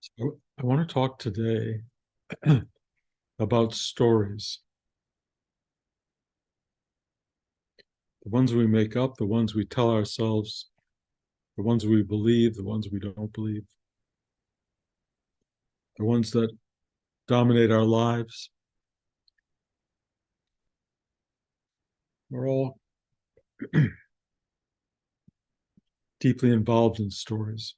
So I want to talk today about stories, the ones we make up, the ones we tell ourselves, the ones we believe, the ones we don't believe, the ones that dominate our lives. We're all deeply involved in stories.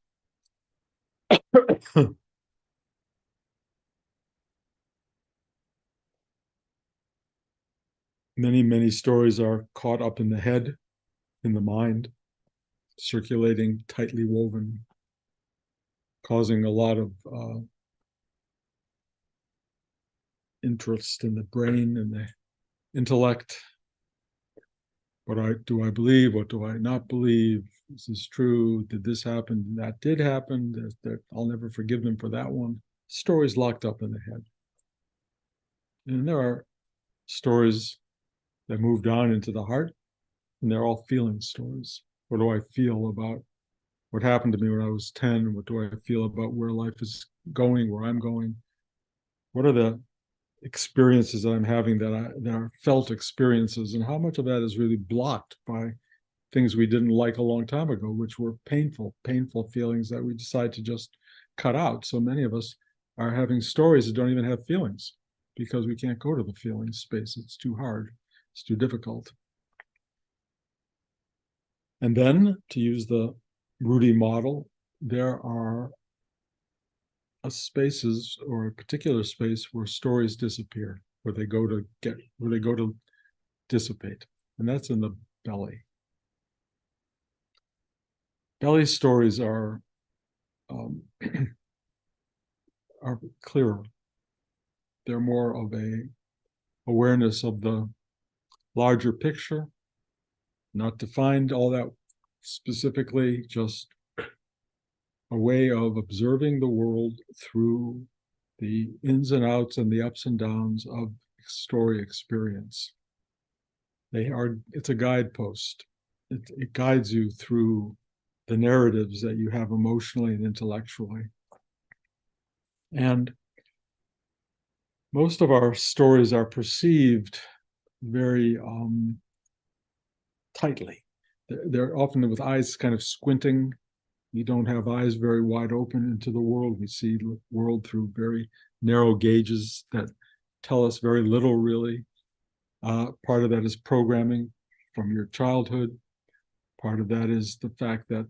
Many, many stories are caught up in the head, in the mind, circulating, tightly woven, causing a lot of interest in the brain and the intellect. Do I believe? What do I not believe? Is this true? Did this happen? That did happen. I'll never forgive them for that one. Stories locked up in the head. And there are stories that moved on into the heart, and they're all feeling stories. What do I feel about what happened to me when I was 10? What do I feel about where life is going, where I'm going? What are the experiences that I'm having that are felt experiences, and how much of that is really blocked by things we didn't like a long time ago, which were painful feelings that we decide to just cut out. So many of us are having stories that don't even have feelings because we can't go to the feelings space. It's too hard. It's too difficult. And then, to use the Rudy model, there are spaces or a particular space where stories disappear, where they go to dissipate, and that's in the belly. Belly stories um, are clearer. They're more of a awareness of the larger picture, not defined all that specifically, just a way of observing the world through the ins and outs and the ups and downs of story experience. It's a guidepost. It guides you through the narratives that you have emotionally and intellectually. And most of our stories are perceived very tightly. They're often with eyes kind of squinting. We don't have eyes very wide open into the world. We see the world through very narrow gauges that tell us very little, really. Part of that is programming from your childhood. Part of that is the fact that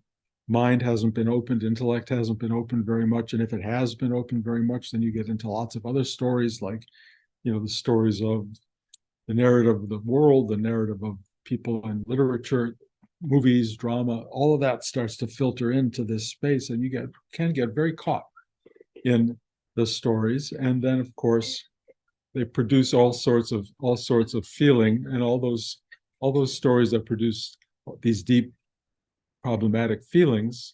mind hasn't been opened, intellect hasn't been opened very much. And if it has been opened very much, then you get into lots of other stories, like, the stories of the narrative of the world, the narrative of people in literature, movies, drama. All of that starts to filter into this space, and you can get very caught in the stories. And then, of course, they produce all sorts of feeling, and all those stories that produce these deep problematic feelings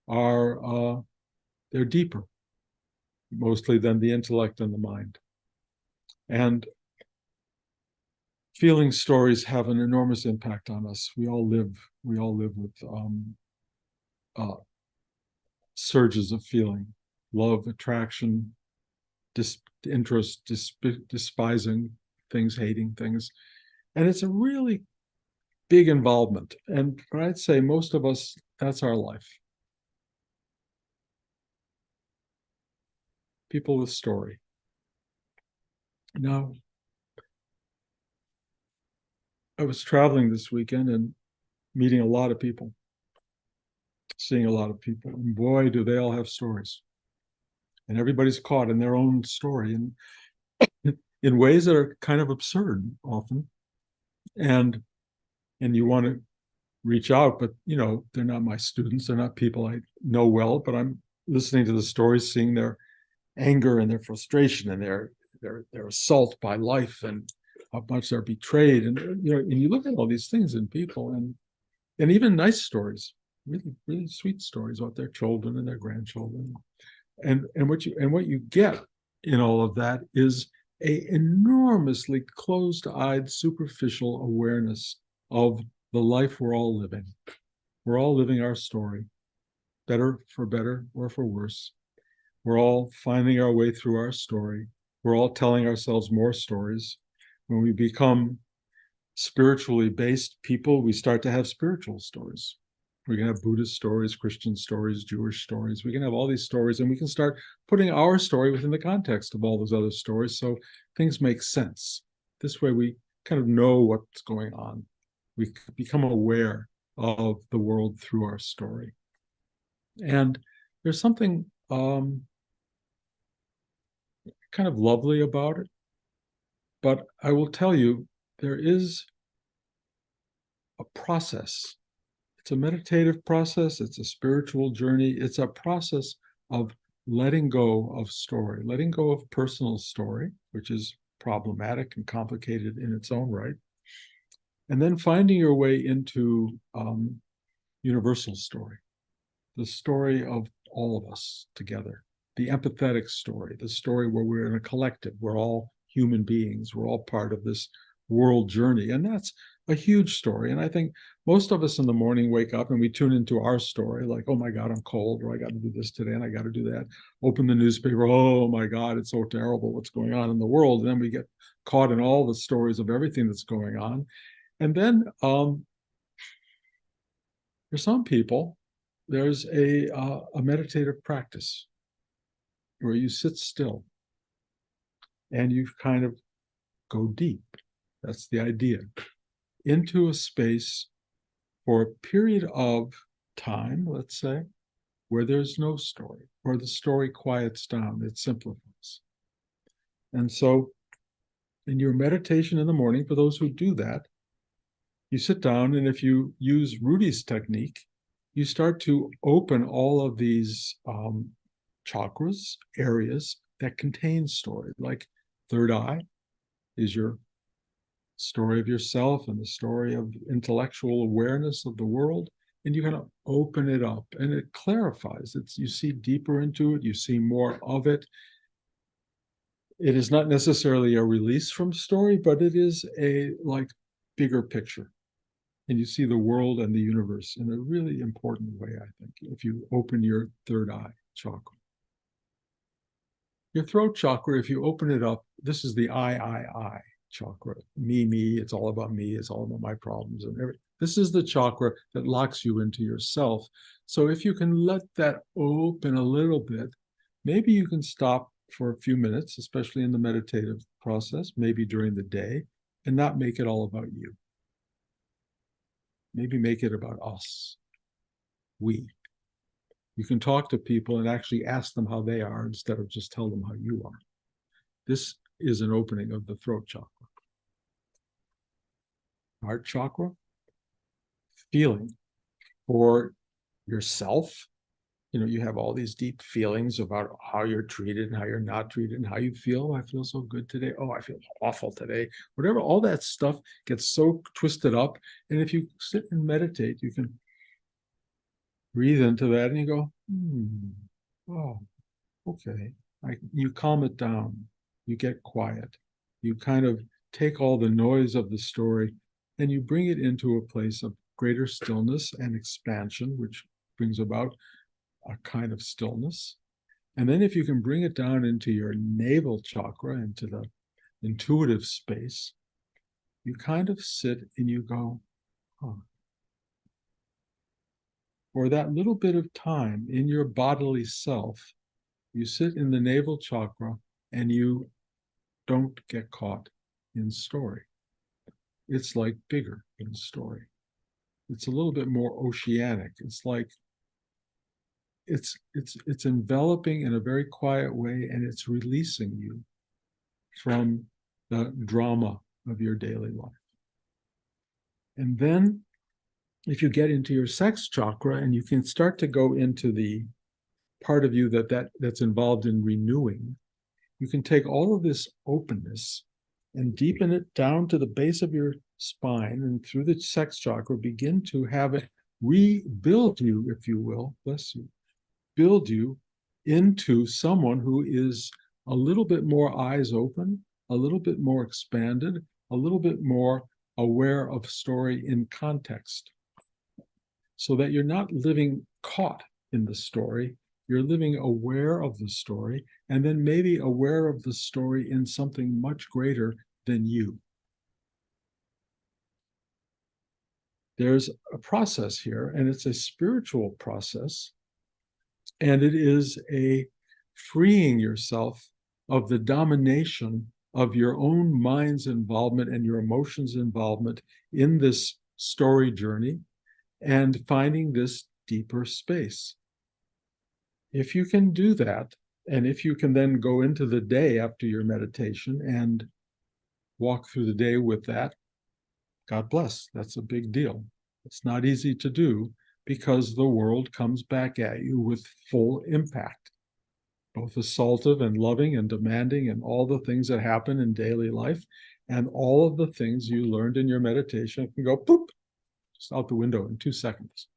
they're deeper, mostly, than the intellect and the mind. And feeling stories have an enormous impact on us. We all live with uh, surges of feeling: love, attraction, interest, despising things, hating things. And it's a really big involvement. And I'd say most of us, that's our life. People with story. Now, I was traveling this weekend and meeting a lot of people, seeing a lot of people, and boy, do they all have stories. And everybody's caught in their own story, and in ways that are kind of absurd often. And you want to reach out, but they're not my students, they're not people I know well, but I'm listening to the stories, seeing their anger and their frustration and their assault by life, and how much they're betrayed. And and you look at all these things in people, and even nice stories, really, really sweet stories about their children and their grandchildren. And what you get in all of that is a enormously closed-eyed, superficial awareness of the life we're all living. We're all living our story, for better or for worse. We're all finding our way through our story. We're all telling ourselves more stories. When we become spiritually based people, we start to have spiritual stories. We can have Buddhist stories, Christian stories, Jewish stories. We can have all these stories, and we can start putting our story within the context of all those other stories, so things make sense. This way we kind of know what's going on. We become aware of the world through our story. And there's something kind of lovely about it. But I will tell you, there is a process. It's a meditative process. It's a spiritual journey. It's a process of letting go of story, letting go of personal story, which is problematic and complicated in its own right, and then finding your way into universal story, the story of all of us together, the empathetic story, the story where we're in a collective, we're all human beings, we're all part of this world journey. And that's a huge story. And I think most of us in the morning wake up and we tune into our story, like, oh my God, I'm cold, or I got to do this today and I got to do that. Open the newspaper, oh my God, it's so terrible what's going on in the world. And then we get caught in all the stories of everything that's going on. And then for some people, there's a meditative practice where you sit still and you kind of go deep. That's the idea. Into a space for a period of time, let's say, where there's no story, where the story quiets down, it simplifies. And so in your meditation in the morning, for those who do that, you sit down, and if you use Rudy's technique, you start to open all of these chakras, areas that contain story, like third eye is your story of yourself and the story of intellectual awareness of the world. And you kind of open it up and it clarifies. You see deeper into it, you see more of it. It is not necessarily a release from story, but it is a like bigger picture. And you see the world and the universe in a really important way, I think, if you open your third eye chakra. Your throat chakra, if you open it up, this is the I chakra. Me, it's all about me, it's all about my problems and everything. This is the chakra that locks you into yourself. So if you can let that open a little bit, maybe you can stop for a few minutes, especially in the meditative process, maybe during the day, and not make it all about you. Maybe make it about us, we. You can talk to people and actually ask them how they are instead of just tell them how you are. This is an opening of the throat chakra. Heart chakra, feeling for yourself. You know, you have all these deep feelings about how you're treated and how you're not treated and how you feel. I feel so good today. Oh, I feel awful today. Whatever, all that stuff gets so twisted up. And if you sit and meditate, you can breathe into that and you go, oh, okay. You calm it down. You get quiet. You kind of take all the noise of the story and you bring it into a place of greater stillness and expansion, which brings about a kind of stillness. And then if you can bring it down into your navel chakra, into the intuitive space, you kind of sit and you go, oh. For that little bit of time in your bodily self, you sit in the navel chakra and you don't get caught in story. It's like bigger than story. It's a little bit more oceanic. It's like it's enveloping in a very quiet way, and it's releasing you from the drama of your daily life. And then if you get into your sex chakra and you can start to go into the part of you that's involved in renewing, you can take all of this openness and deepen it down to the base of your spine and through the sex chakra, begin to have it rebuild you, if you will, bless you, build you into someone who is a little bit more eyes open, a little bit more expanded, a little bit more aware of story in context, so that you're not living caught in the story, You're living aware of the story, and then maybe aware of the story in something much greater than you. There's a process here, and it's a spiritual process, and it is a freeing yourself of the domination of your own mind's involvement and your emotions' involvement in this story journey, and finding this deeper space. If you can do that, and if you can then go into the day after your meditation and walk through the day with that, God bless. That's a big deal. It's not easy to do because the world comes back at you with full impact, both assaultive and loving and demanding, and all the things that happen in daily life, and all of the things you learned in your meditation can go boop, just out the window in 2 seconds.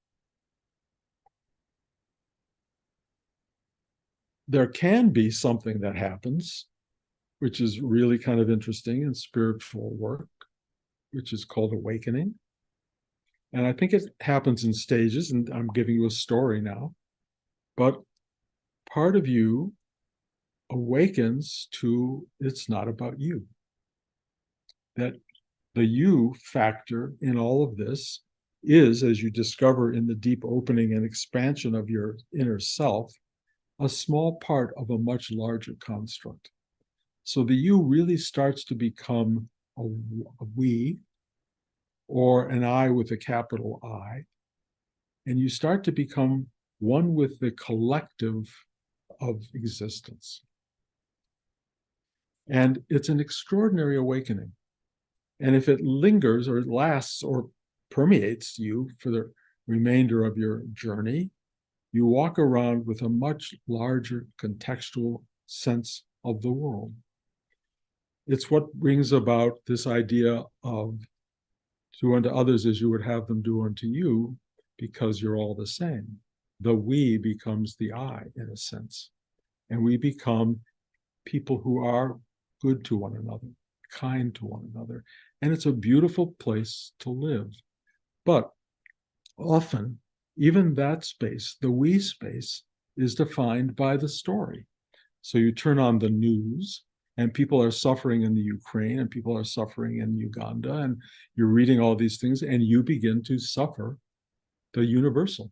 There can be something that happens, which is really kind of interesting in spiritual work, which is called awakening. And I think it happens in stages, and I'm giving you a story now. But part of you awakens to it's not about you. That the you factor in all of this is, as you discover in the deep opening and expansion of your inner self, a small part of a much larger construct. So the you really starts to become a we, or an I with a capital I, and you start to become one with the collective of existence. And it's an extraordinary awakening. And if it lingers or lasts or permeates you for the remainder of your journey, you walk around with a much larger contextual sense of the world. It's what brings about this idea of do unto others as you would have them do unto you, because you're all the same. The we becomes the I, in a sense. And we become people who are good to one another, kind to one another. And it's a beautiful place to live. But often, even that space, the we space, is defined by the story. So you turn on the news, and people are suffering in the Ukraine, and people are suffering in Uganda, and you're reading all these things, and you begin to suffer the universal.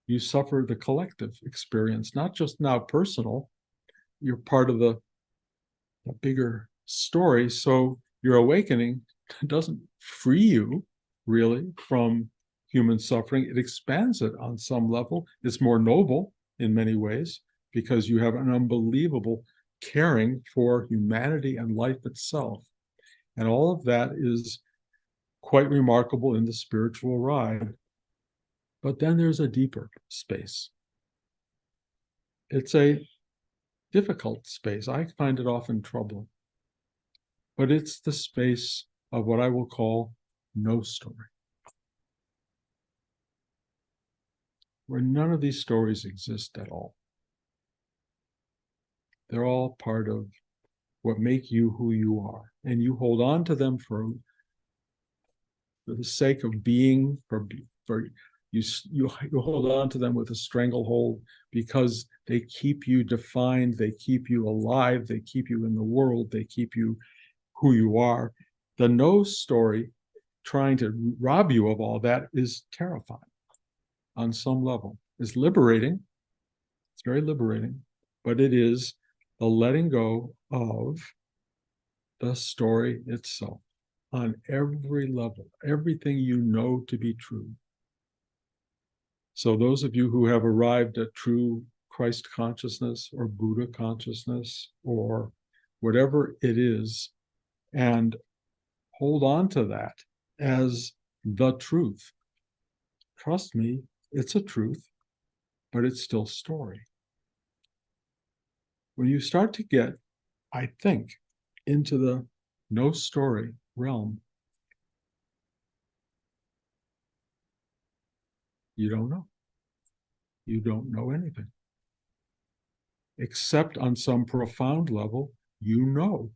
You suffer the collective experience, not just now personal. You're part of the bigger story. So your awakening doesn't free you really from human suffering. It expands it on some level. It's more noble in many ways because you have an unbelievable caring for humanity and life itself. And all of that is quite remarkable in the spiritual ride. But then there's a deeper space. It's a difficult space. I find it often troubling. But it's the space of what I will call no story, where none of these stories exist at all. They're all part of what make you who you are. And you hold on to them for the sake of being, for you hold on to them with a stranglehold because they keep you defined, they keep you alive, they keep you in the world, they keep you who you are. The no story trying to rob you of all that is terrifying on some level. It's liberating. It's very liberating, but it is the letting go of the story itself on every level, everything you know to be true. So those of you who have arrived at true Christ consciousness or Buddha consciousness or whatever it is, and hold on to that as the truth. Trust me, it's a truth, but it's still story. When you start to get, I think, into the no story realm, you don't know. You don't know anything. Except on some profound level, you know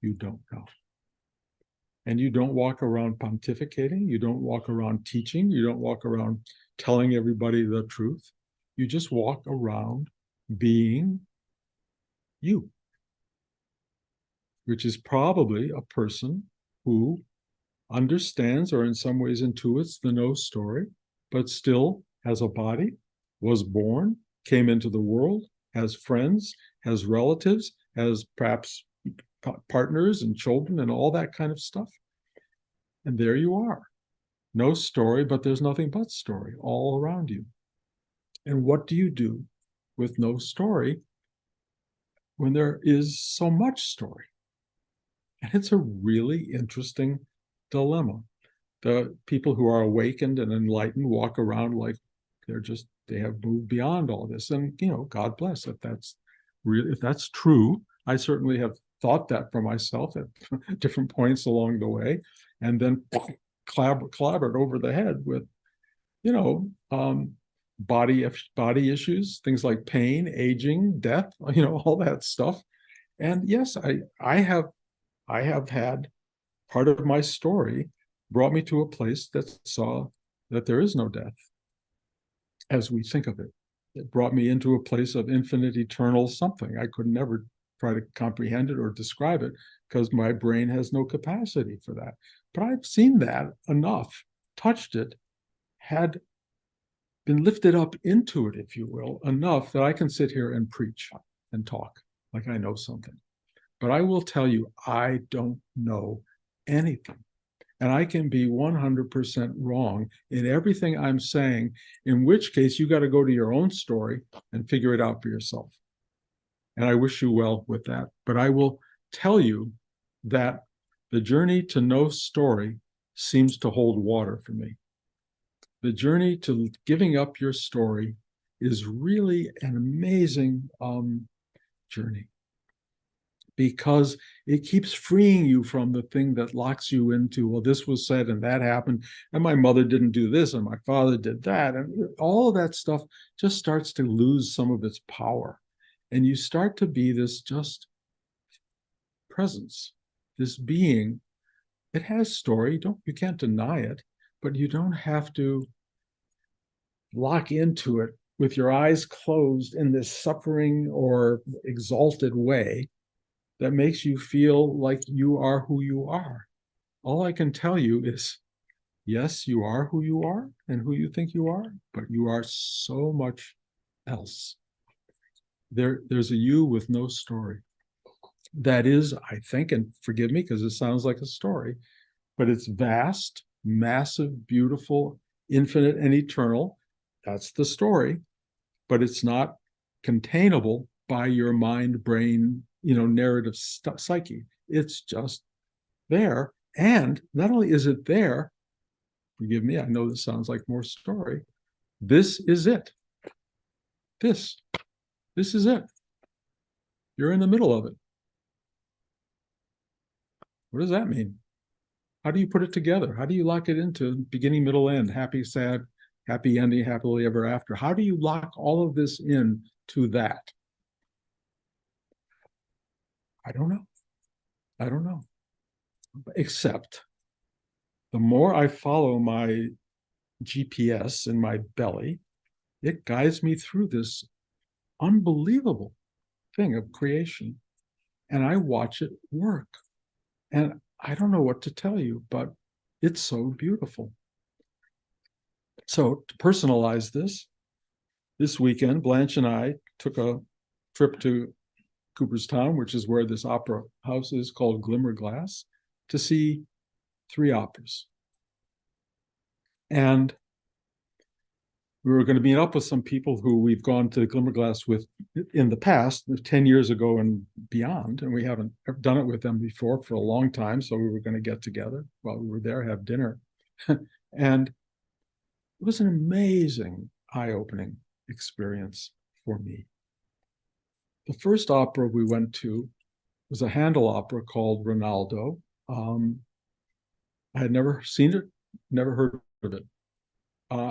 you don't know. And you don't walk around pontificating. You don't walk around teaching. You don't walk around telling everybody the truth. You just walk around being you, which is probably a person who understands or in some ways intuits the no story, but still has a body, was born, came into the world, has friends, has relatives, has perhaps partners and children and all that kind of stuff. And there you are. No story, but there's nothing but story all around you. And what do you do with no story when there is so much story? And it's a really interesting dilemma. The people who are awakened and enlightened walk around like they have moved beyond all this. And, God bless if that's true. I certainly have thought that for myself at different points along the way, and then clobbered over the head with, body issues, things like pain, aging, death, all that stuff. And yes, I have had part of my story brought me to a place that saw that there is no death as we think of it. It brought me into a place of infinite, eternal something. I could never try to comprehend it or describe it because my brain has no capacity for that. But I've seen that enough, touched it, had been lifted up into it, if you will, enough that I can sit here and preach and talk like I know something. But I will tell you, I don't know anything. And I can be 100% wrong in everything I'm saying, in which case you got to go to your own story and figure it out for yourself. And I wish you well with that. But I will tell you that the journey to no story seems to hold water for me. The journey to giving up your story is really an amazing journey, because it keeps freeing you from the thing that locks you into, well, this was said and that happened, and my mother didn't do this and my father did that. And all of that stuff just starts to lose some of its power. And you start to be this just presence, this being. It has story, you can't deny it, but you don't have to lock into it with your eyes closed in this suffering or exalted way that makes you feel like you are who you are. All I can tell you is, yes, you are who you are and who you think you are, but you are so much else. There's a you with no story. That is, I think, and forgive me because it sounds like a story, but it's vast, massive, beautiful, infinite, and eternal. That's the story, but it's not containable by your mind, brain, narrative psyche. It's just there. And not only is it there, forgive me, I know this sounds like more story. This is it. This is it. You're in the middle of it. What does that mean? How do you put it together? How do you lock it into beginning, middle, end, happy, sad, happy ending, happily ever after? How do you lock all of this in to that? I don't know. I don't know. Except the more I follow my GPS in my belly, it guides me through this unbelievable thing of creation. And I watch it work. And I don't know what to tell you, but it's so beautiful. So to personalize this weekend, Blanche and I took a trip to Cooperstown, which is where this opera house is called Glimmer Glass, to see 3 operas. And we were going to meet up with some people who we've gone to Glimmer Glass with in the past, 10 years ago and beyond, and we haven't done it with them before for a long time, so we were going to get together while we were there, have dinner. And it was an amazing, eye-opening experience for me. The first opera we went to was a Handel opera called Rinaldo. I had never seen it, never heard of it.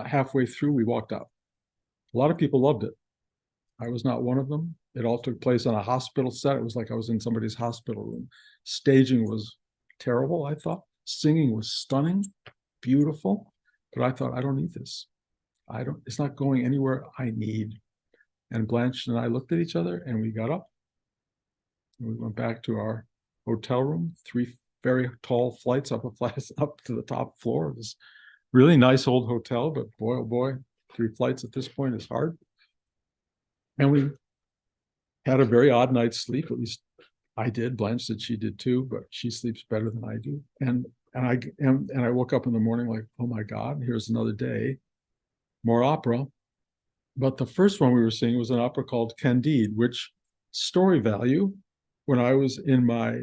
Halfway through, we walked out. A lot of people loved it. I was not one of them. It all took place on a hospital set. It was like I was in somebody's hospital room. Staging was terrible, I thought. Singing was stunning, beautiful. But I thought, I don't need this. It's not going anywhere I need. And Blanche and I looked at each other and we got up and we went back to our hotel room, 3 very tall flights up up to the top floor of this really nice old hotel, but boy, oh boy, 3 flights at this point is hard. And we had a very odd night's sleep. At least I did. Blanche said she did too, but she sleeps better than I do. And I woke up in the morning like, oh my God, here's another day, more opera. But the first one we were seeing was an opera called Candide, which story value, when I was in my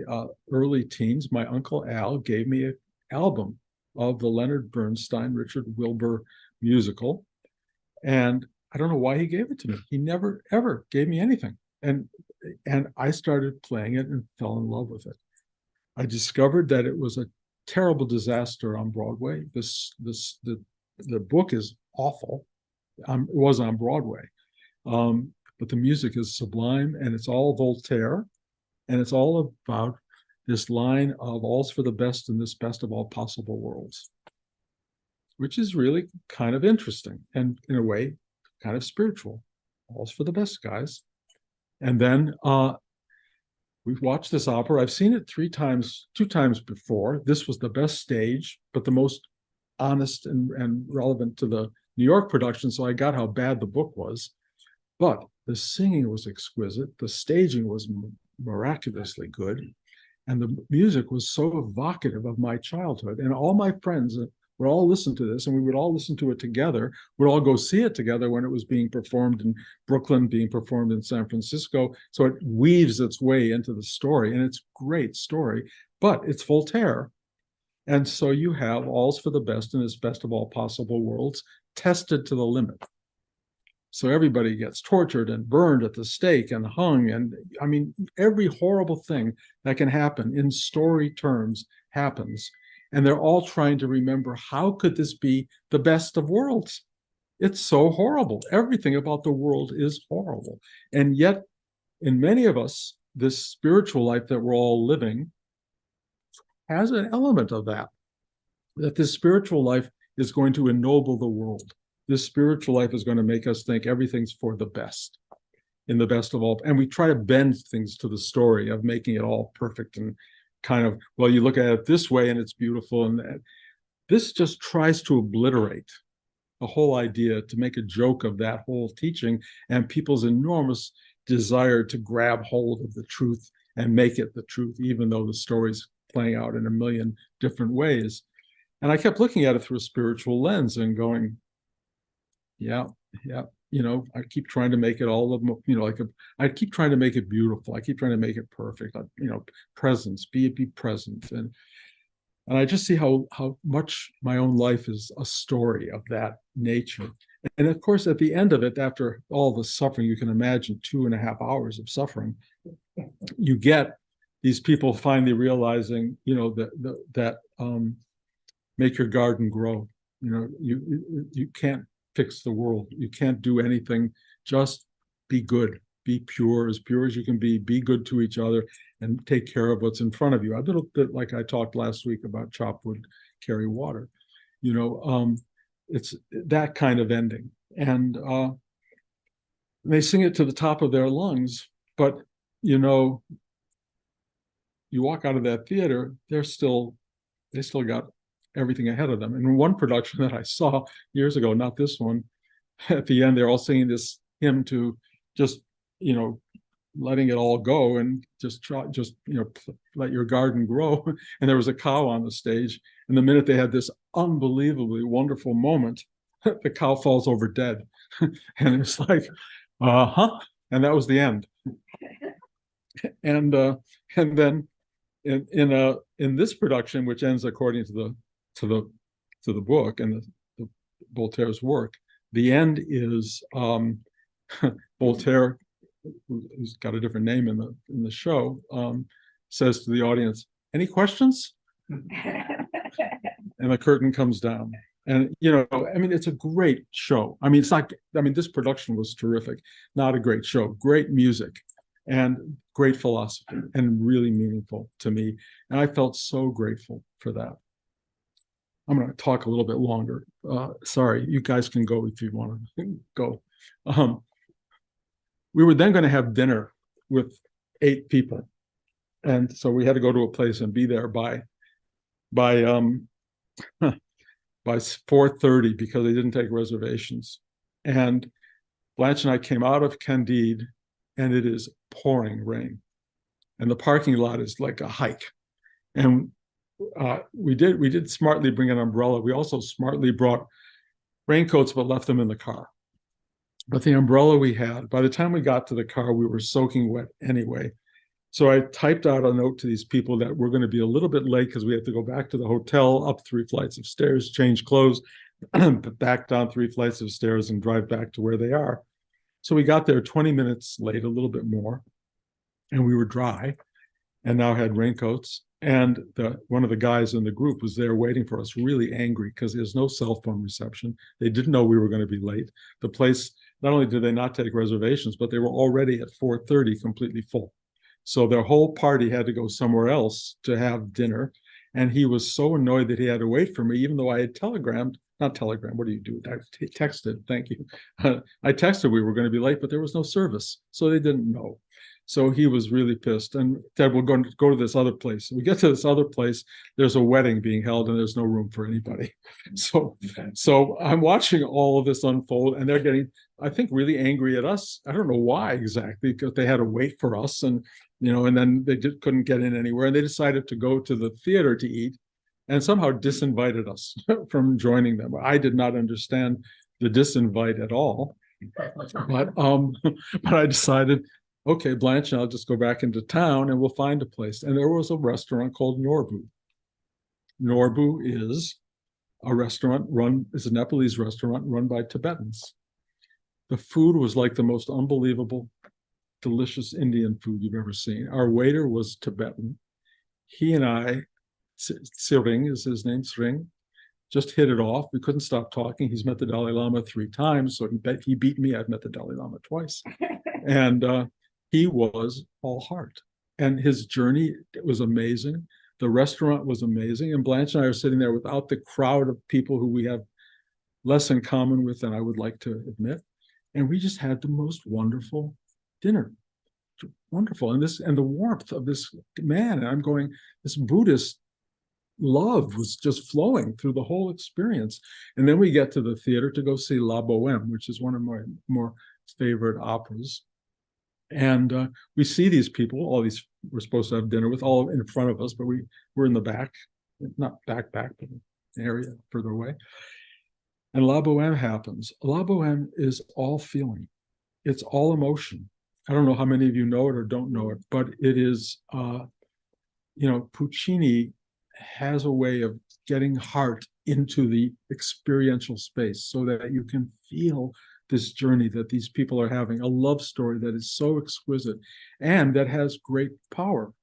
early teens, my Uncle Al gave me an album of the Leonard Bernstein, Richard Wilbur musical. And I don't know why he gave it to me. He never, ever gave me anything. And I started playing it and fell in love with it. I discovered that it was a terrible disaster on Broadway. The book is awful. It was on Broadway. But the music is sublime, and it's all Voltaire. And it's all about this line of all's for the best in this best of all possible worlds, which is really kind of interesting and in a way kind of spiritual. All's for the best, guys. And then we've watched this opera. I've seen it 2 times before. This was the best stage, but the most honest and relevant to the New York production. So I got how bad the book was. But the singing was exquisite. The staging was miraculously good. And the music was so evocative of my childhood. And all my friends would all listen to this, and we would all listen to it together. We'd all go see it together when it was being performed in Brooklyn, being performed in San Francisco. So it weaves its way into the story, and it's a great story, but it's Voltaire. And so you have all's for the best in this best of all possible worlds tested to the limit. So everybody gets tortured and burned at the stake and hung. And I mean, every horrible thing that can happen in story terms happens. And they're all trying to remember, how could this be the best of worlds? It's so horrible. Everything about the world is horrible. And yet, in many of us, this spiritual life that we're all living has an element of that this spiritual life is going to ennoble the world. This spiritual life is going to make us think everything's for the best, in the best of all. And we try to bend things to the story of making it all perfect and kind of, well, you look at it this way and it's beautiful. And this just tries to obliterate the whole idea, to make a joke of that whole teaching and people's enormous desire to grab hold of the truth and make it the truth, even though the story's playing out in a million different ways. And I kept looking at it through a spiritual lens and going, yeah, I keep trying to make it all of, I keep trying to make it beautiful. I keep trying to make it perfect. Presence, be present. And I just see how much my own life is a story of that nature. And of course, at the end of it, after all the suffering, you can imagine 2.5 hours of suffering, you get these people finally realizing, that make your garden grow. You can't fix the world. You can't do anything. Just be good, be pure as you can be good to each other, and take care of what's in front of you. A little bit like I talked last week about chop wood, carry water. It's that kind of ending. And they sing it to the top of their lungs, but you walk out of that theater, they still got everything ahead of them. And in one production that I saw years ago, not this one, at the end, they're all singing this hymn to just, letting it all go and just let your garden grow. And there was a cow on the stage. And the minute they had this unbelievably wonderful moment, the cow falls over dead. And it's like, and that was the end. And then in this production, which ends according to the book and the Voltaire's work, the end is Voltaire, who's got a different name in the show, says to the audience, "Any questions?" And the curtain comes down. And it's a great show. This production was terrific. Not a great show, great music, and great philosophy, and really meaningful to me. And I felt so grateful for that. I'm going to talk a little bit longer. Sorry, you guys can go if you want to go. we were then going to have dinner with 8 people. And so we had to go to a place and be there by by 4:30 because they didn't take reservations. And Blanche and I came out of Candide, and it is pouring rain, and the parking lot is like a hike. And we did smartly bring an umbrella. We also smartly brought raincoats, but left them in the car. But the umbrella we had, by the time we got to the car, we were soaking wet anyway. So I typed out a note to these people that we're going to be a little bit late because we have to go back to the hotel, up 3 flights of stairs, change clothes, back down 3 flights of stairs, and drive back to where they are. So we got there 20 minutes late, a little bit more, and we were dry and now had raincoats. And one of the guys in the group was there waiting for us, really angry because there's no cell phone reception. They didn't know we were going to be late. The place, not only did they not take reservations, but they were already at 4:30 completely full. So their whole party had to go somewhere else to have dinner. And he was so annoyed that he had to wait for me, even though I had not telegrammed, what do you do? I texted, thank you. I texted we were going to be late, but there was no service. So they didn't know. So he was really pissed. And Ted, we're going to go to this other place. We get to this other place, there's a wedding being held, and there's no room for anybody. So I'm watching all of this unfold, and they're getting, I think, really angry at us. I don't know why exactly, because they had to wait for us, and and then they just couldn't get in anywhere, and they decided to go to the theater to eat, and somehow disinvited us from joining them. I did not understand the disinvite at all, but I decided, okay, Blanche and I'll just go back into town and we'll find a place. And there was a restaurant called Norbu. Norbu is a Nepalese restaurant run by Tibetans. The food was like the most unbelievable, delicious Indian food you've ever seen. Our waiter was Tibetan. He and I, Sring is his name, Sring, just hit it off. We couldn't stop talking. He's met the Dalai Lama 3 times, so he beat me. I've met the Dalai Lama twice. And he was all heart. And his journey was amazing. The restaurant was amazing. And Blanche and I are sitting there without the crowd of people who we have less in common with than I would like to admit. And we just had the most wonderful dinner. Wonderful. And the warmth of this man. And I'm going, this Buddhist love was just flowing through the whole experience. And then we get to the theater to go see La Boheme, which is one of my more favorite operas. And we see these people, all these we're supposed to have dinner with, all in front of us, but we're in the back, not back, but an area further away. And La Boheme happens. La Boheme is all feeling. It's all emotion. I don't know how many of you know it or don't know it, but it is, Puccini has a way of getting heart into the experiential space so that you can feel this journey that these people are having, a love story that is so exquisite and that has great power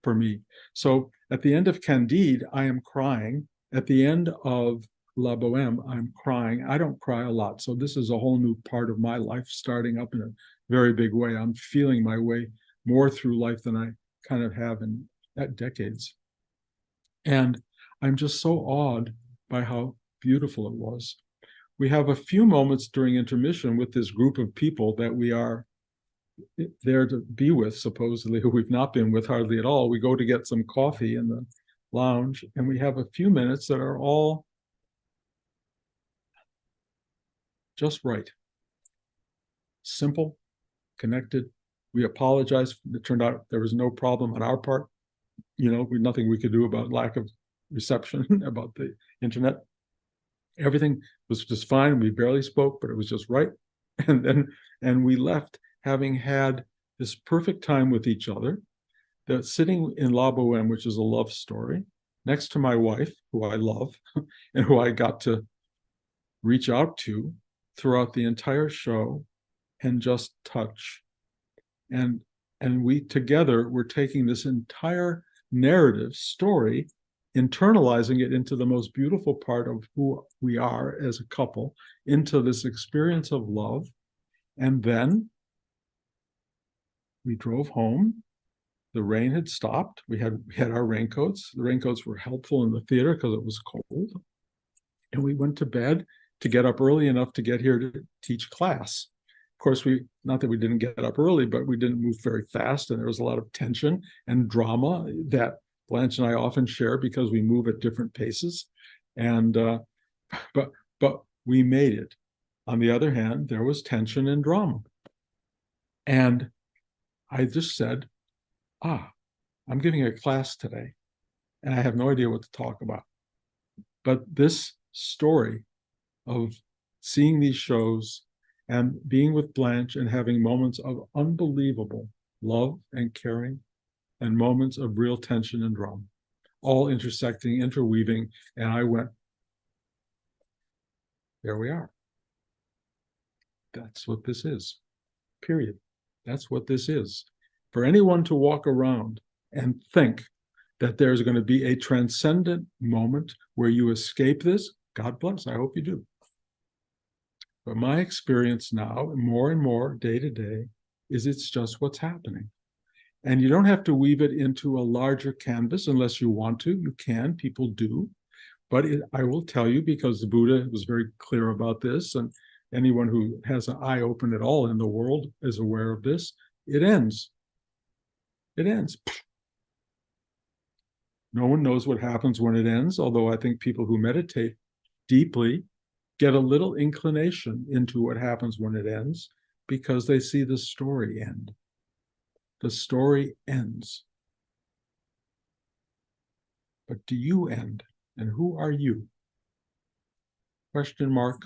for me. So at the end of Candide, I am crying. At the end of La Boheme, I'm crying. I don't cry a lot. So this is a whole new part of my life starting up in a very big way. I'm feeling my way more through life than I kind of have in decades. And I'm just so awed by how beautiful it was. We have a few moments during intermission with this group of people that we are there to be with, supposedly, who we've not been with hardly at all. We go to get some coffee in the lounge, and we have a few minutes that are all just right. Simple, connected. We apologize. It turned out there was no problem on our part. Nothing we could do about lack of reception, about the internet. Everything was just fine. We barely spoke, but it was just right. And we left having had this perfect time with each other. That sitting in La Boheme, which is a love story, next to my wife, who I love, and who I got to reach out to throughout the entire show and just touch. And we together were taking this entire narrative story, internalizing it into the most beautiful part of who we are as a couple, into this experience of love. And then we drove home. The rain had stopped. We had our raincoats. The raincoats were helpful in the theater because it was cold. And we went to bed to get up early enough to get here to teach class. course, not that we didn't get up early, but we didn't move very fast, and there was a lot of tension and drama that Blanche and I often share because we move at different paces. And but we made it. On the other hand, there was tension and drama. And I just said, I'm giving a class today, and I have no idea what to talk about. But this story of seeing these shows and being with Blanche and having moments of unbelievable love and caring and moments of real tension and drama, all intersecting, interweaving. And I went, there we are. That's what this is, period. That's what this is. For anyone to walk around and think that there's going to be a transcendent moment where you escape this, God bless, I hope you do. But my experience now, more and more day to day, is it's just what's happening. And you don't have to weave it into a larger canvas unless you want to. You can, people do. But I will tell you, because the Buddha was very clear about this, and anyone who has an eye open at all in the world is aware of this, it ends. It ends. No one knows what happens when it ends, although I think people who meditate deeply get a little inclination into what happens when it ends because they see the story end. The story ends. But do you end? And who are you? Question mark.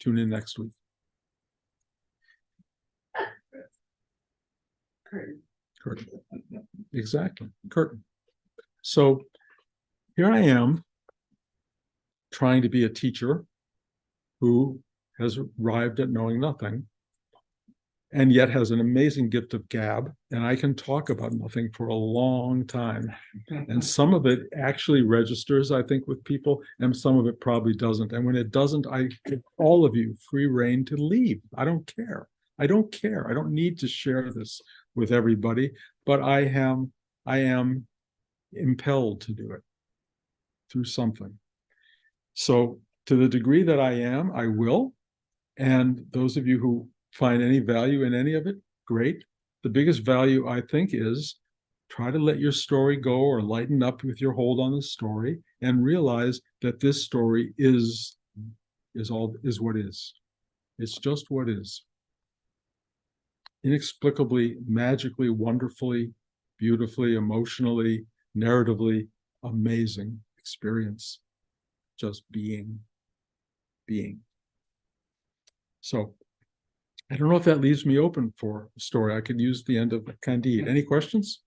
Tune in next week. Curtain. Exactly. Curtain. So here I am trying to be a teacher who has arrived at knowing nothing and yet has an amazing gift of gab. And I can talk about nothing for a long time. And some of it actually registers, I think, with people, and some of it probably doesn't. And when it doesn't, I give all of you free rein to leave. I don't care. I don't care. I don't need to share this with everybody, but I am impelled to do it through something. So to the degree that I am, I will. And those of you who find any value in any of it, great. The biggest value, I think, is try to let your story go or lighten up with your hold on the story and realize that this story is what is. It's just what is. Inexplicably, magically, wonderfully, beautifully, emotionally, narratively amazing experience. Just being. So I don't know if that leaves me open for a story. I could use the end of Candide. Any questions?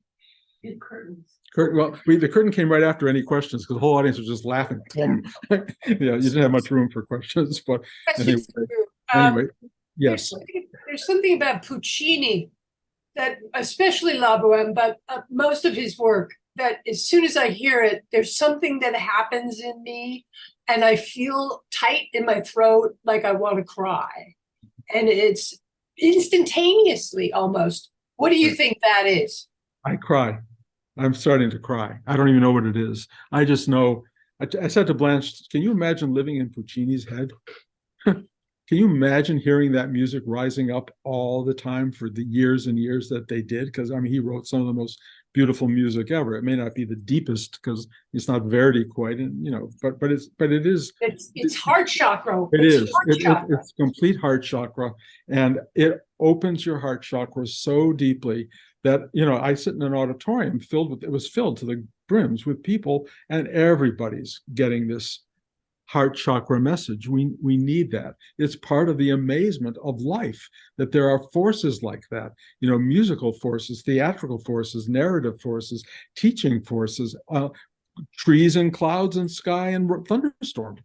Good curtains. Well, the curtain came right after any questions because the whole audience was just laughing. Yeah, you didn't have much room for questions, but anyway, yes. There's something about Puccini that, especially La Boheme, but most of his work, that as soon as I hear it, there's something that happens in me and I feel tight in my throat, like I want to cry. And it's instantaneously almost. What do you think that is? I cry. I'm starting to cry. I don't even know what it is. I just know. I said to Blanche, can you imagine living in Puccini's head? Can you imagine hearing that music rising up all the time for the years and years that they did? Because, I mean, he wrote some of the most beautiful music ever. It may not be the deepest because it's not Verdi quite, and but it is. It's heart chakra. It's complete heart chakra, and it opens your heart chakra so deeply that I sit in an auditorium it was filled to the brims with people, and everybody's getting this heart chakra message. We need that. It's part of the amazement of life that there are forces like that, musical forces, theatrical forces, narrative forces, teaching forces, trees and clouds and sky and thunderstorm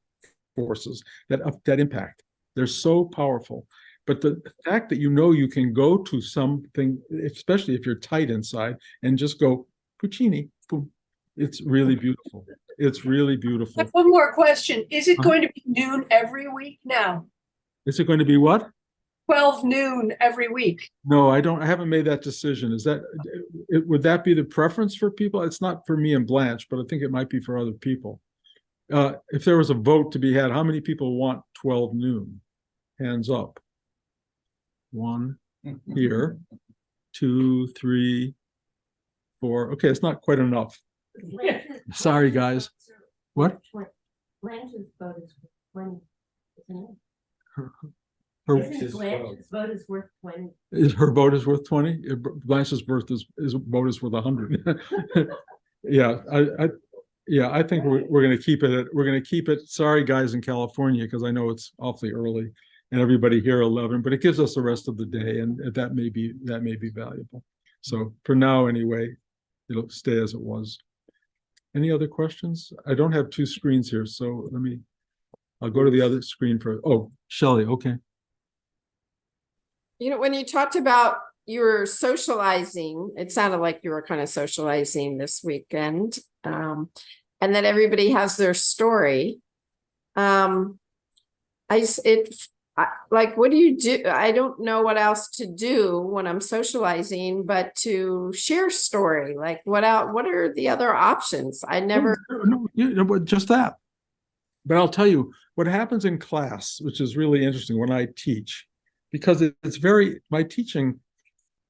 forces that impact. They're so powerful. But the fact that you can go to something, especially if you're tight inside, and just go Puccini, boom, it's really beautiful. It's really beautiful. One more question. Is it going to be noon every week now? Is it going to be what? 12 noon every week. No, I haven't made that decision. Would that be the preference for people? It's not for me and Blanche, but I think it might be for other people. If there was a vote to be had, how many people want 12 noon? Hands up. one here, 2, 3, 4. Okay, it's not quite enough. Sorry, guys. What? Blanche's vote is 20, isn't it? Her, Isn't Blanche's vote is worth 20? her vote is worth 20. Blanche's vote is worth 100. Yeah, I think we're going to keep it. We're going to keep it. Sorry, guys in California, because I know it's awfully early, and everybody here 11. But it gives us the rest of the day, and that may be valuable. So for now, anyway, it'll stay as it was. Any other questions? I don't have two screens here, so I'll go to the other screen for. Oh, Shelley. Okay. You know, when you talked about your socializing, it sounded like you were kind of socializing this weekend, and that everybody has their story. Like, what do you do? I don't know what else to do when I'm socializing, but to share story. Like, what are the other options? I never. No, just that. But I'll tell you what happens in class, which is really interesting when I teach, because it's my teaching,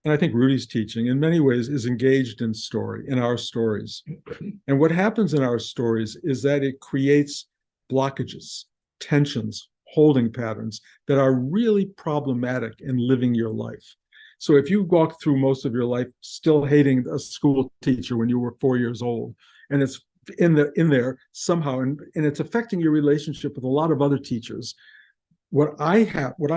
and I think Rudy's teaching in many ways is engaged in story, in our stories. And what happens in our stories is that it creates blockages, tensions, holding patterns that are really problematic in living your life. So if you walk through most of your life still hating a school teacher when you were 4 years old, and it's in there somehow, and it's affecting your relationship with a lot of other teachers. What I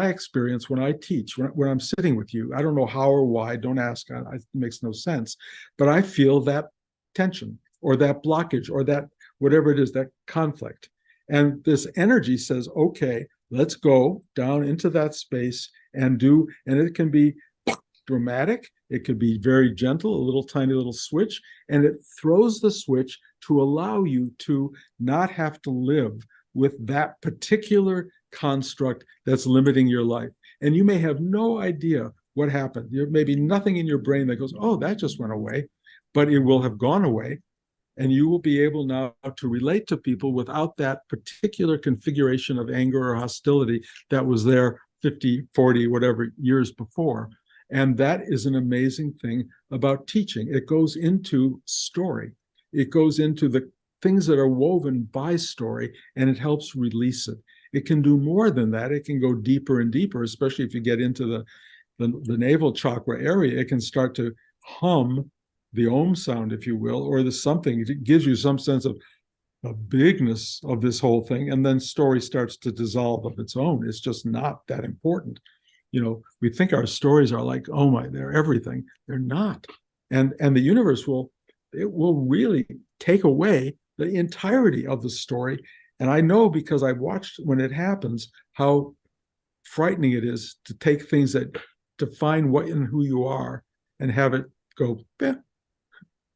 experience when I teach, when I'm sitting with you, I don't know how or why, don't ask, it makes no sense, but I feel that tension or that blockage or that whatever it is, that conflict. And this energy says, okay, let's go down into that space and it can be dramatic, it could be very gentle, a little tiny little switch, and it throws the switch to allow you to not have to live with that particular construct that's limiting your life. And you may have no idea what happened. There may be nothing in your brain that goes, oh, that just went away, but it will have gone away. And you will be able now to relate to people without that particular configuration of anger or hostility that was there 50, 40, whatever years before. And that is an amazing thing about teaching. It goes into story. It goes into the things that are woven by story, and it helps release it. It can do more than that. It can go deeper and deeper, especially if you get into the navel chakra area. It can start to hum the Om sound, if you will, or the something. It gives you some sense of the bigness of this whole thing, and then story starts to dissolve of its own. It's just not that important. You know, we think our stories are like, oh my, they're everything. They're not. And the universe will really take away the entirety of the story. And I know, because I watched when it happens, how frightening it is to take things that define what and who you are and have it go,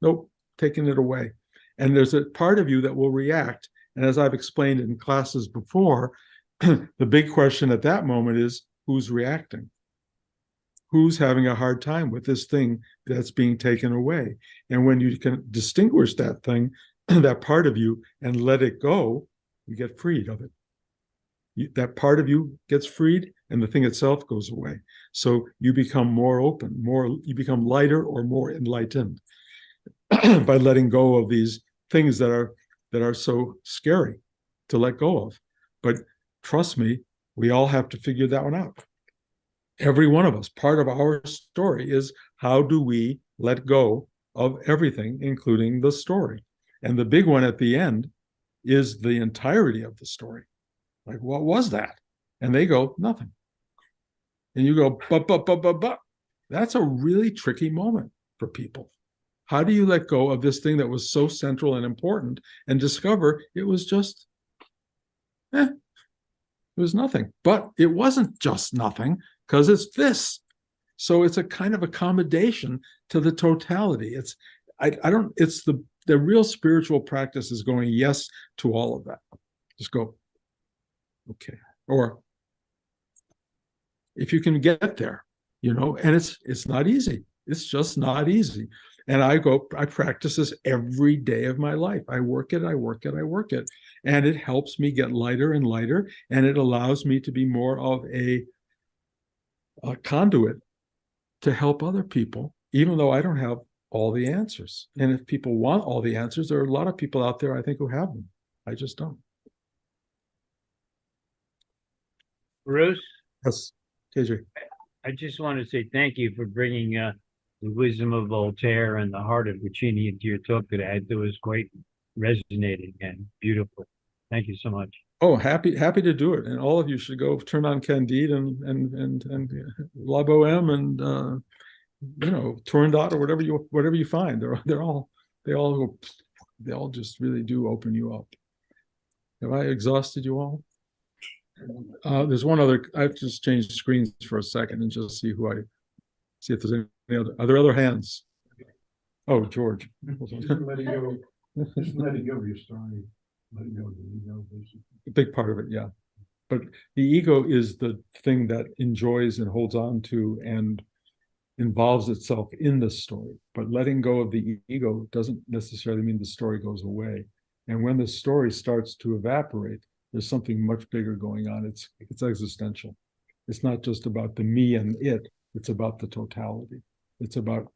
nope, taking it away. And there's a part of you that will react. And as I've explained in classes before, the big question at that moment is, who's reacting? Who's having a hard time with this thing that's being taken away? And when you can distinguish that thing, that part of you, and let it go, you get freed of it. That part of you gets freed, and the thing itself goes away. So you become more open, you become lighter or more enlightened by letting go of these things that are so scary to let go of. But trust me, we all have to figure that one out. Every one of us, part of our story is, how do we let go of everything, including the story? And the big one at the end is the entirety of the story. Like, what was that? And they go, nothing. And you go, but. That's a really tricky moment for people. How do you let go of this thing that was so central and important and discover it was just, it was nothing? But it wasn't just nothing, because it's this. So it's a kind of accommodation to the totality. It's the real spiritual practice is going yes to all of that. Just go, okay. Or if you can get there, and it's not easy. It's just not easy. And I practice this every day of my life. I work it. And it helps me get lighter and lighter. And it allows me to be more of a conduit to help other people, even though I don't have all the answers. And if people want all the answers, there are a lot of people out there, I think, who have them. I just don't. Bruce, Yes, KJ. I just want to say thank you for bringing the wisdom of Voltaire and the heart of Puccini into your talk today. It was quite resonating and beautiful. Thank you so much. Oh, happy to do it. And all of you should go turn on Candide and La Boheme and Turandot or whatever you find. They all just really do open you up. Have I exhausted you all? There's one other. I've just changed screens for a second and just see if there's any other. Are there other hands? Oh, George. Just letting go of your story. Letting go of the ego, basically. A big part of it, yeah. But the ego is the thing that enjoys and holds on to and involves itself in the story. But letting go of the ego doesn't necessarily mean the story goes away. And when the story starts to evaporate, there's something much bigger going on. It's existential. It's not just about the me and it. It's about the totality. It's about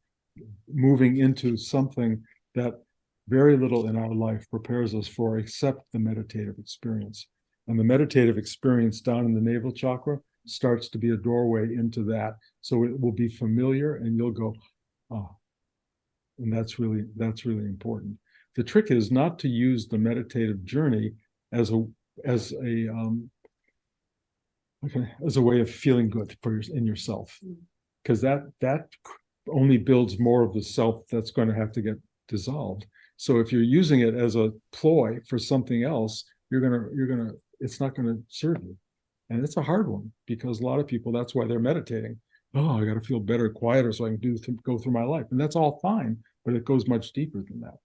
moving into something that very little in our life prepares us for except the meditative experience. And the meditative experience down in the navel chakra starts to be a doorway into that. So it will be familiar and you'll go, oh, and that's really important. The trick is not to use the meditative journey as a way of feeling good in yourself, because that only builds more of the self that's going to have to get dissolved. So if you're using it as a ploy for something else, it's not going to serve you. And it's a hard one because a lot of people, that's why they're meditating. Oh, I got to feel better, quieter so I can go through my life. And that's all fine, but it goes much deeper than that.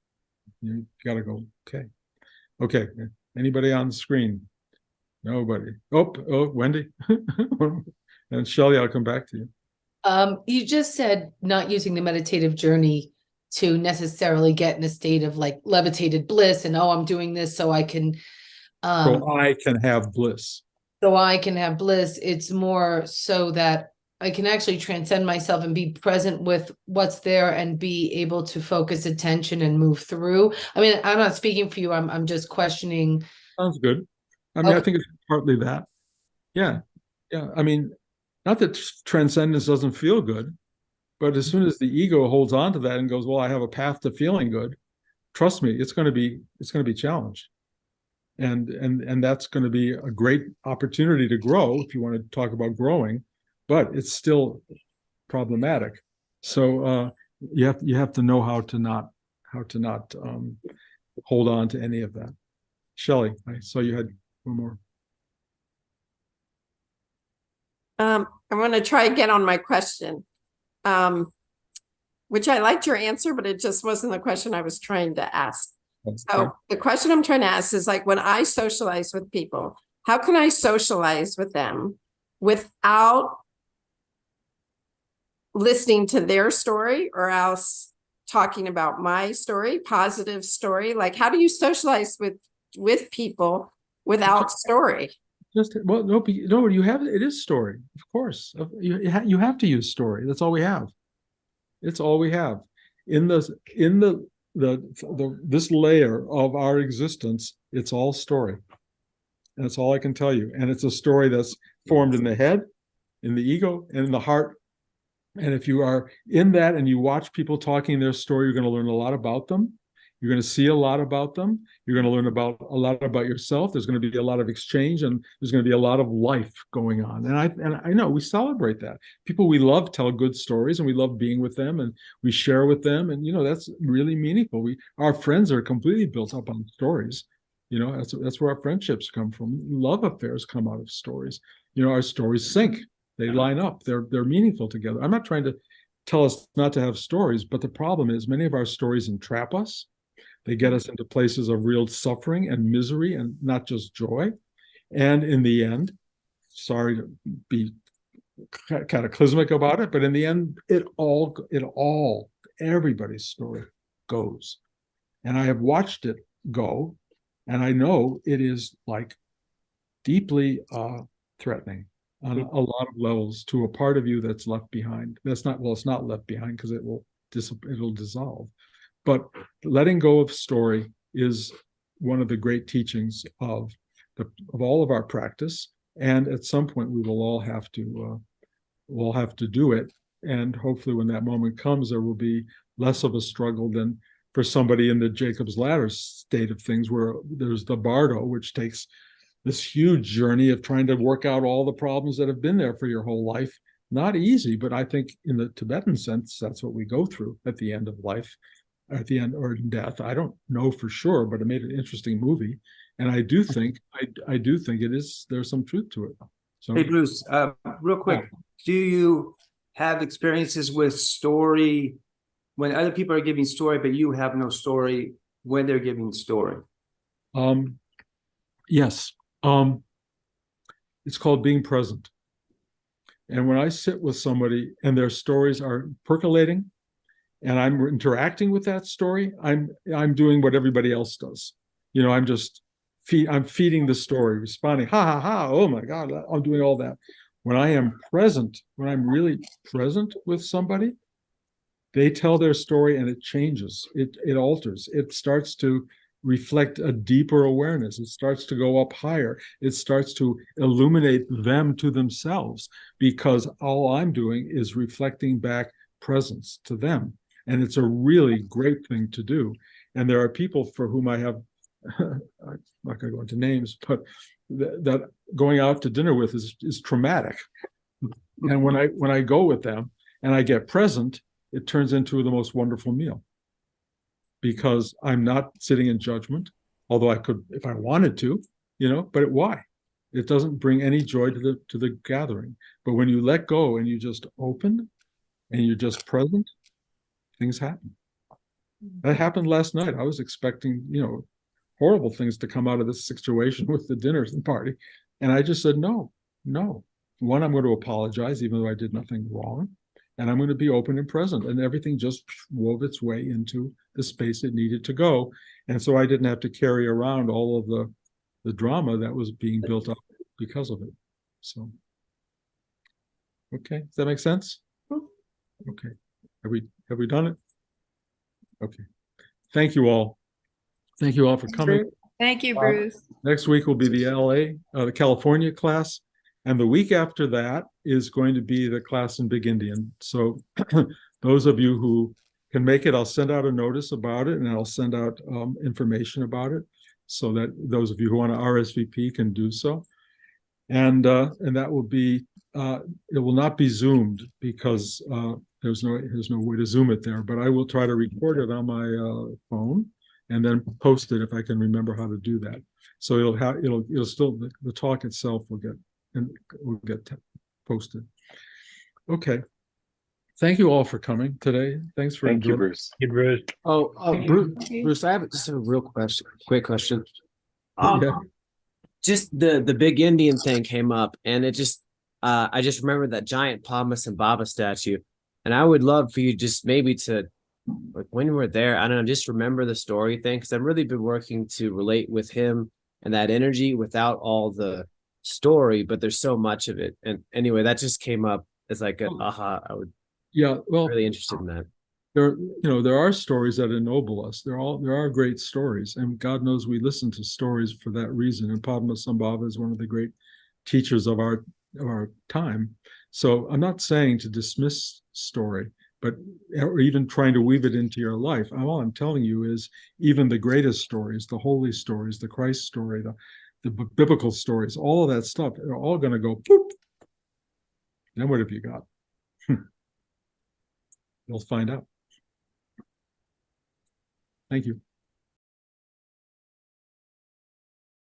You got to go, okay. Anybody on the screen? Nobody. Oh, Wendy. And Shelley, I'll come back to you. You just said not using the meditative journey to necessarily get in a state of like levitated bliss and, oh, I'm doing this so I can so I can have bliss. It's more so that I can actually transcend myself and be present with what's there and be able to focus attention and move through. I mean, I'm not speaking for you. I'm just questioning. Sounds good. I mean, Okay. I think it's partly that. Yeah. I mean, not that transcendence doesn't feel good, but as soon as the ego holds on to that and goes, well, I have a path to feeling good, trust me, it's going to be challenged. And that's going to be a great opportunity to grow if you want to talk about growing, but it's still problematic. So you have to know how to not hold on to any of that. Shelley, I saw you had one more. I'm going to try again on my question, which I liked your answer, but it just wasn't the question I was trying to ask. So the question I'm trying to ask is like, when I socialize with people, how can I socialize with them without listening to their story or else talking about my story, positive story? Like, how do you socialize with people without story? You have it is story, of course. You have to use story. That's all we have. It's all we have in this layer of our existence. It's all story. And that's all I can tell you. And it's a story that's formed in the head, in the ego, and in the heart. And if you are in that and you watch people talking their story, you're going to learn a lot about them. You're going to see a lot about them. You're going to learn a lot about yourself. There's going to be a lot of exchange, and there's going to be a lot of life going on. And I know we celebrate that. People we love tell good stories, and we love being with them, and we share with them, and that's really meaningful. Our friends are completely built up on stories. That's where our friendships come from. Love affairs come out of stories. Our stories sync. They line up. They're meaningful together. I'm not trying to tell us not to have stories, but the problem is many of our stories entrap us. They get us into places of real suffering and misery and not just joy. And in the end, sorry to be cataclysmic about it, but in the end, everybody's story goes. And I have watched it go, and I know it is like deeply threatening. on a lot of levels to a part of you that's left behind. That's not, well, it's not left behind because it'll dissolve. But letting go of story is one of the great teachings of all of our practice. And at some point we will all have to do it. And hopefully when that moment comes, there will be less of a struggle than for somebody in the Jacob's Ladder state of things, where there's the bardo, which takes this huge journey of trying to work out all the problems that have been there for your whole life. Not easy, but I think in the Tibetan sense, that's what we go through at the end of life, at the end, or in death. I don't know for sure, but it made an interesting movie. And I do think there's some truth to it. So, Hey, Bruce, real quick, do you have experiences with story when other people are giving story, but you have no story when they're giving story? Yes. It's called being present. And when I sit with somebody and their stories are percolating and I'm interacting with that story, I'm doing what everybody else does. You know, I'm feeding the story, responding, ha ha ha, oh my God, I'm doing all that. When I am present, when I'm really present with somebody, they tell their story and it changes, it alters, it starts to reflect a deeper awareness. It starts to go up higher. It starts to illuminate them to themselves, because all I'm doing is reflecting back presence to them. And it's a really great thing to do. And there are people for whom I have, I'm not going to go into names, but that going out to dinner with is traumatic. And when I go with them and I get present, it turns into the most wonderful meal, because I'm not sitting in judgment, although I could if I wanted to, but why? It doesn't bring any joy to the gathering. But when you let go and you just open and you're just present, things happen. That happened last night. I was expecting, horrible things to come out of this situation with the dinner party. And I just said, no. One, I'm going to apologize, even though I did nothing wrong. And I'm going to be open and present. And everything just wove its way into the space it needed to go. And so I didn't have to carry around all of the drama that was being built up because of it. So, okay, does that make sense? Okay, have we done it? Okay, thank you all. Thank you all for coming. Thank you, Bruce. Next week will be the California class. And the week after that is going to be the class in Big Indian. So those of you who can make it, I'll send out a notice about it, and I'll send out information about it, so that those of you who want to RSVP can do so. And that will be, it will not be Zoomed, because there's no way to Zoom it there, but I will try to record it on my phone and then post it if I can remember how to do that. So it'll still, the talk itself will get posted. Okay. Thank you all for coming today. Thanks for Thank you, Bruce. Hey, Bruce. Bruce, I have just a real quick question. Yeah. Just the big Indian thing came up, and it just I just remembered that giant Padma Baba statue, and I would love for you just maybe to, like, when we're there, I don't know, just remember the story thing, because I've really been working to relate with him and that energy without all the story, but there's so much of it. And anyway, that just came up as like an aha. I would really interested in that. There are stories that ennoble us. There are great stories, and God knows we listen to stories for that reason. And Padmasambhava is one of the great teachers of our time. So I'm not saying to dismiss story, or even trying to weave it into your life. All I'm telling you is, even the greatest stories, the holy stories, the Christ story, the biblical stories, all of that stuff, they're all going to go boop. Then what have you got? You'll find out. Thank you.